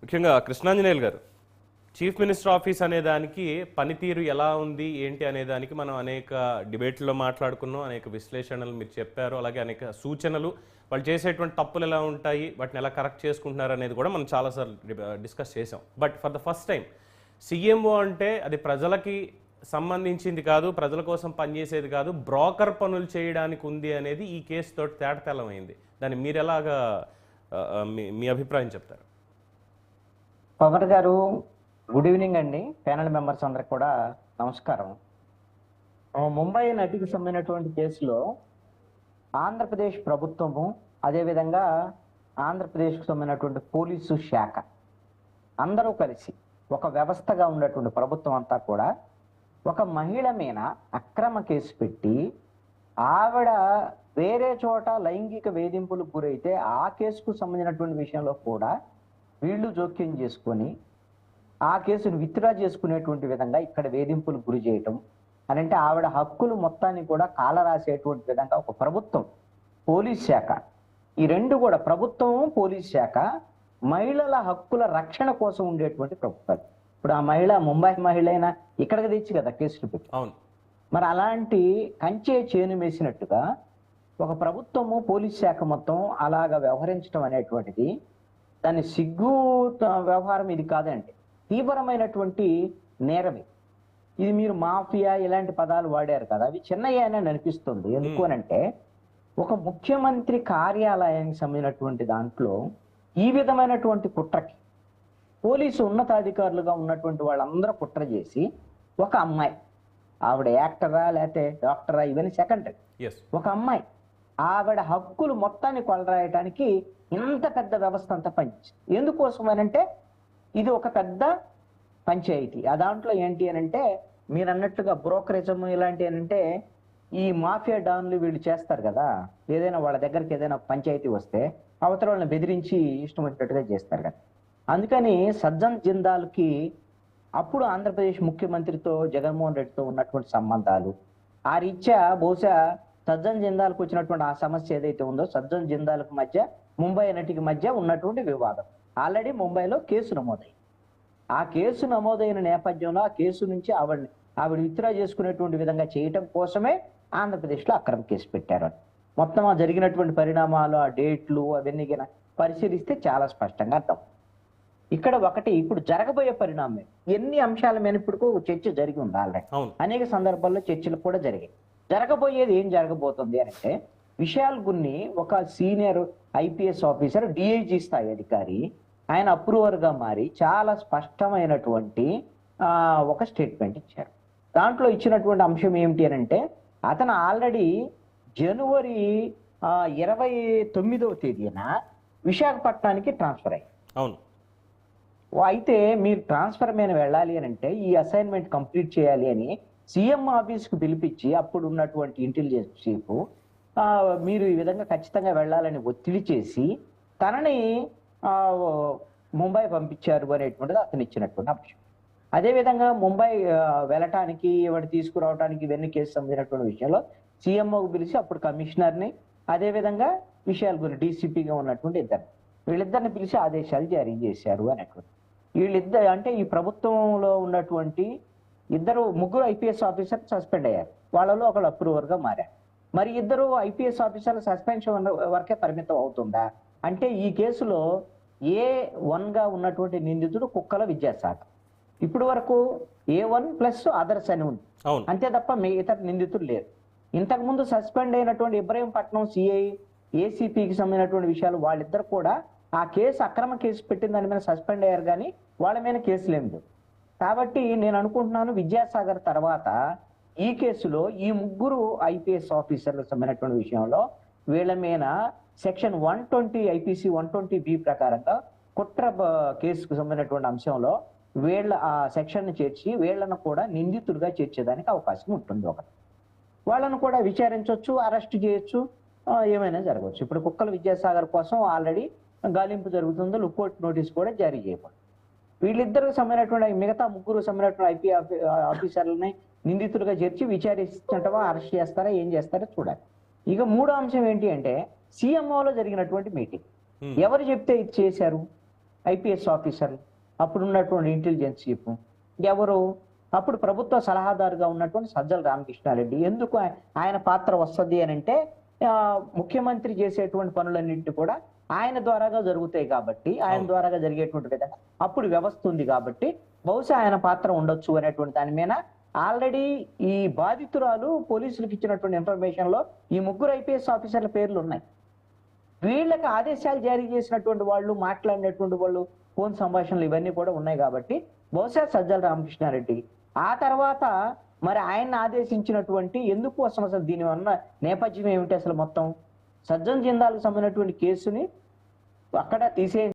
ముఖ్యంగా కృష్ణాంజనేయులు గారు, chief minister office అనే దానికి పనితీరు ఎలా ఉంది ఏంటి అనే దానికి మనం అనేక డిబేట్లో మాట్లాడుకున్నాం, అనేక విశ్లేషణలు మీరు చెప్పారు, అలాగే అనేక సూచనలు, వాళ్ళు చేసేటువంటి తప్పులు ఎలా ఉంటాయి, వాటిని ఎలా కరెక్ట్ చేసుకుంటున్నారు అనేది కూడా మనం చాలాసార్లు డిస్కస్ చేసాం. But for the first time CMO అంటే అది ప్రజలకి సంబంధించింది కాదు, ప్రజల కోసం పనిచేసేది కాదు, బ్రోకర్ పనులు చేయడానికి ఉంది అనేది ఈ కేసు తోటి తేటతెల్లమైంది. దాన్ని మీరు ఎలాగా మీ అభిప్రాయం చెప్తారు? పవన్ గారు, గుడ్ ఈవినింగ్ అండి. ప్యానల్ మెంబర్స్ అందరికి కూడా నమస్కారం. ముంబై నటికి సంబంధించినటువంటి కేసులో ఆంధ్రప్రదేశ్ ప్రభుత్వము, అదేవిధంగా ఆంధ్రప్రదేశ్కు సంబంధించినటువంటి పోలీసు శాఖ అందరూ కలిసి ఒక వ్యవస్థగా ఉన్నటువంటి ప్రభుత్వం అంతా కూడా ఒక మహిళ మీద అక్రమ కేసు పెట్టి, ఆవిడ వేరే చోట లైంగిక వేధింపులకు గురైతే ఆ కేసుకు సంబంధించినటువంటి విషయంలో కూడా వీళ్ళు జోక్యం చేసుకొని ఆ కేసును విత్డ్రా చేసుకునేటువంటి విధంగా ఇక్కడ వేధింపులకు గురి చేయటం అని అంటే ఆవిడ హక్కులు మొత్తాన్ని కూడా కాలరాసేటువంటి విధంగా ఒక ప్రభుత్వం, పోలీస్ శాఖ, ఈ రెండు కూడా ప్రభుత్వం, పోలీస్ శాఖ మహిళల హక్కుల రక్షణ కోసం ఉండేటువంటి ప్రభుత్వాలు. ఇప్పుడు ఆ మహిళ ముంబై మహిళ అయినా ఇక్కడికి తెచ్చి కదా కేసులు పెట్టి. అవును. మరి అలాంటి కంచే చేను వేసినట్టుగా ఒక ప్రభుత్వము, పోలీస్ శాఖ మొత్తం అలాగా వ్యవహరించడం అనేటువంటిది దాని సిగ్గు వ్యవహారం ఇది కాదండి, తీవ్రమైనటువంటి నేరమే ఇది. మీరు మాఫియా ఇలాంటి పదాలు వాడారు కదా, అవి చిన్నయ్య అని అనిపిస్తుంది. ఎందుకు అనంటే ఒక ముఖ్యమంత్రి కార్యాలయానికి సంబంధించినటువంటి దాంట్లో ఈ విధమైనటువంటి కుట్రకి పోలీసు ఉన్నతాధికారులుగా ఉన్నటువంటి వాళ్ళందరూ కుట్ర చేసి ఒక అమ్మాయి, ఆవిడ యాక్టరా లేకపోతే డాక్టరా ఇవన్నీ సెకండరీ, ఒక అమ్మాయి ఆవిడ హక్కులు మొత్తాన్ని కొలరాయటానికి ఇంత పెద్ద వ్యవస్థ అంతా పనిచేసింది. ఎందుకోసం అనంటే ఇది ఒక పెద్ద పంచాయతీ. ఆ దాంట్లో ఏంటి అనంటే మీరు అన్నట్టుగా బ్రోకరేజం ఇలాంటి అనంటే ఈ మాఫియా డాన్లు వీళ్ళు చేస్తారు కదా, ఏదైనా వాళ్ళ దగ్గరికి ఏదైనా పంచాయతీ వస్తే అవతల వాళ్ళని బెదిరించి ఇష్టం వచ్చినట్టుగా చేస్తారు కదా. అందుకని సజ్జన్ జిందాల్కి అప్పుడు ఆంధ్రప్రదేశ్ ముఖ్యమంత్రితో జగన్మోహన్ రెడ్డితో ఉన్నటువంటి సంబంధాలు, ఆ రీత్యా బహుశా సజ్జన్ జిందాల్కి వచ్చినటువంటి ఆ సమస్య ఏదైతే ఉందో సజ్జన్ జిందాల్కి మధ్య, ముంబై నటికి మధ్య ఉన్నటువంటి వివాదం ఆల్రెడీ ముంబైలో కేసు నమోదైంది. ఆ కేసు నమోదైన నేపథ్యంలో ఆ కేసు నుంచి ఆవిడ విత్డ్రా చేసుకునేటువంటి విధంగా చేయటం కోసమే ఆంధ్రప్రదేశ్లో అక్రమ కేసు పెట్టారు. మొత్తం ఆ జరిగినటువంటి పరిణామాలు, ఆ డేట్లు అవన్నీ పరిశీలిస్తే చాలా స్పష్టంగా అర్థం. ఇక్కడ ఒకటి ఇప్పుడు జరగబోయే పరిణామం, ఎన్ని అంశాల మీద ఇప్పుడు చర్చ జరిగి ఉంది ఆల్రెడీ, అనేక సందర్భాల్లో చర్చలు కూడా జరిగాయి. జరగబోయేది ఏం జరగబోతుంది అంటే విశాల్ గున్ని ఒక సీనియర్ ఐపీఎస్ ఆఫీసర్, డిఐజీ స్థాయి అధికారి, ఆయన అప్రూవర్ గా మారి చాలా స్పష్టమైనటువంటి ఒక స్టేట్మెంట్ ఇచ్చారు. దాంట్లో ఇచ్చినటువంటి అంశం ఏమిటి అని అంటే అతను ఆల్రెడీ జనవరి 29వ తేదీన విశాఖపట్నానికి ట్రాన్స్ఫర్ అయ్యారు. అవును. అయితే మీరు ట్రాన్స్ఫర్ మీద వెళ్ళాలి అని అంటే ఈ అసైన్మెంట్ కంప్లీట్ చేయాలి అని సీఎం ఆఫీస్కు పిలిపించి అప్పుడు ఉన్నటువంటి ఇంటెలిజెన్స్ చీఫ్ మీరు ఈ విధంగా ఖచ్చితంగా వెళ్ళాలని ఒత్తిడి చేసి తనని ముంబై పంపించారు అనేటువంటిది అతను ఇచ్చినటువంటి అంశం. అదేవిధంగా ముంబై వెళ్ళటానికి ఇవాడు తీసుకురావడానికి ఇవన్నీ కేసు సంబంధించినటువంటి విషయంలో సీఎంఓకి పిలిచి అప్పుడు కమిషనర్ని, అదేవిధంగా విషయాల గురించి డీసీపీగా ఉన్నటువంటి వీళ్ళిద్దరిని పిలిచి ఆదేశాలు జారీ చేశారు అనేటువంటి. వీళ్ళిద్దరు అంటే ఈ ప్రభుత్వంలో ఉన్నటువంటి ముగ్గురు ఐపీఎస్ ఆఫీసర్ సస్పెండ్ అయ్యారు, వాళ్ళలో ఒకళ్ళు అప్రూవర్గా మారారు. మరి ఇద్దరు ఐపీఎస్ ఆఫీసర్ల సస్పెన్షన్ వరకే పరిమితం అవుతుందా అంటే ఈ కేసులో A1గా ఉన్నటువంటి నిందితుడు కుక్కల విద్యాసాగర్, ఇప్పుడు వరకు A1 ప్లస్ అదర్స్ అని ఉంది, అంతే తప్ప ఇతర నిందితులు లేరు. ఇంతకుముందు సస్పెండ్ అయినటువంటి ఇబ్రహీంపట్నం సిఐ, ఏసీపీకి సంబంధించినటువంటి విషయాలు వాళ్ళిద్దరు కూడా ఆ కేసు అక్రమ కేసు పెట్టిన దాని మీద సస్పెండ్ అయ్యారు, కానీ వాళ్ళ మీద కేసులు ఏమి లేవు. కాబట్టి నేను అనుకుంటున్నాను విద్యాసాగర్ తర్వాత ఈ కేసులో ఈ ముగ్గురు ఐపీఎస్ ఆఫీసర్లకు సంబంధించినటువంటి విషయంలో వీళ్ళ మీద సెక్షన్ 120 ఐపీసీ 120B ప్రకారంగా కుట్ర కేసుకు సంబంధించినటువంటి అంశంలో వీళ్ళ ఆ సెక్షన్ చేర్చి వీళ్ళను కూడా నిందితులుగా చేర్చేదానికి అవకాశం ఉంటుంది. ఒకటి వాళ్ళను కూడా విచారించవచ్చు, అరెస్ట్ చేయొచ్చు, ఏమైనా జరగవచ్చు. ఇప్పుడు కుక్కల విద్యాసాగర్ కోసం ఆల్రెడీ గాలింపు జరుగుతుందో, లుకౌట్ నోటీస్ కూడా జారీ చేయబడింది. వీళ్ళిద్దరికి సంబంధించినటువంటి మిగతా ముగ్గురు సంబంధించినటువంటి ఐపీ ఆఫీసర్లని నిందితులుగా చేర్చి విచారించటమా, అరెస్ట్ చేస్తారా, ఏం చేస్తారో చూడాలి. ఇక మూడో అంశం ఏంటి అంటే సీఎంఓలో జరిగినటువంటి మీటింగ్ ఎవరు చెప్తే ఇది చేశారు? ఐపీఎస్ ఆఫీసర్లు, అప్పుడు ఉన్నటువంటి ఇంటెలిజెన్స్ చీఫ్ ఎవరు, అప్పుడు ప్రభుత్వ సలహాదారుగా ఉన్నటువంటి సజ్జల రామకృష్ణారెడ్డి. ఎందుకు ఆయన పాత్ర వస్తుంది అని అంటే ముఖ్యమంత్రి చేసేటువంటి పనులన్నింటినీ కూడా ఆయన ద్వారాగా జరుగుతాయి కాబట్టి, ఆయన ద్వారాగా జరిగేటువంటి విధంగా అప్పుడు వ్యవస్థ ఉంది కాబట్టి బహుశా ఆయన పాత్ర ఉండొచ్చు అనేటువంటి దాని మీద ఆల్రెడీ ఈ బాధితురాలు పోలీసులకు ఇచ్చినటువంటి ఇన్ఫర్మేషన్ లో ఈ ముగ్గురు ఐపీఎస్ ఆఫీసర్ల పేర్లు ఉన్నాయి. వీళ్ళకి ఆదేశాలు జారీ చేసినటువంటి వాళ్ళు, మాట్లాడినటువంటి వాళ్ళు, ఫోన్ సంభాషణలు ఇవన్నీ కూడా ఉన్నాయి కాబట్టి బహుశా సజ్జల రామకృష్ణారెడ్డి. ఆ తర్వాత మరి ఆయన ఆదేశించినటువంటి ఎందుకు అసలు దీని వల్ల నేపథ్యం ఏమిటి, అసలు మొత్తం సజ్జన్ జిందాల్కి సంబంధించినటువంటి కేసుని అక్కడ తీసే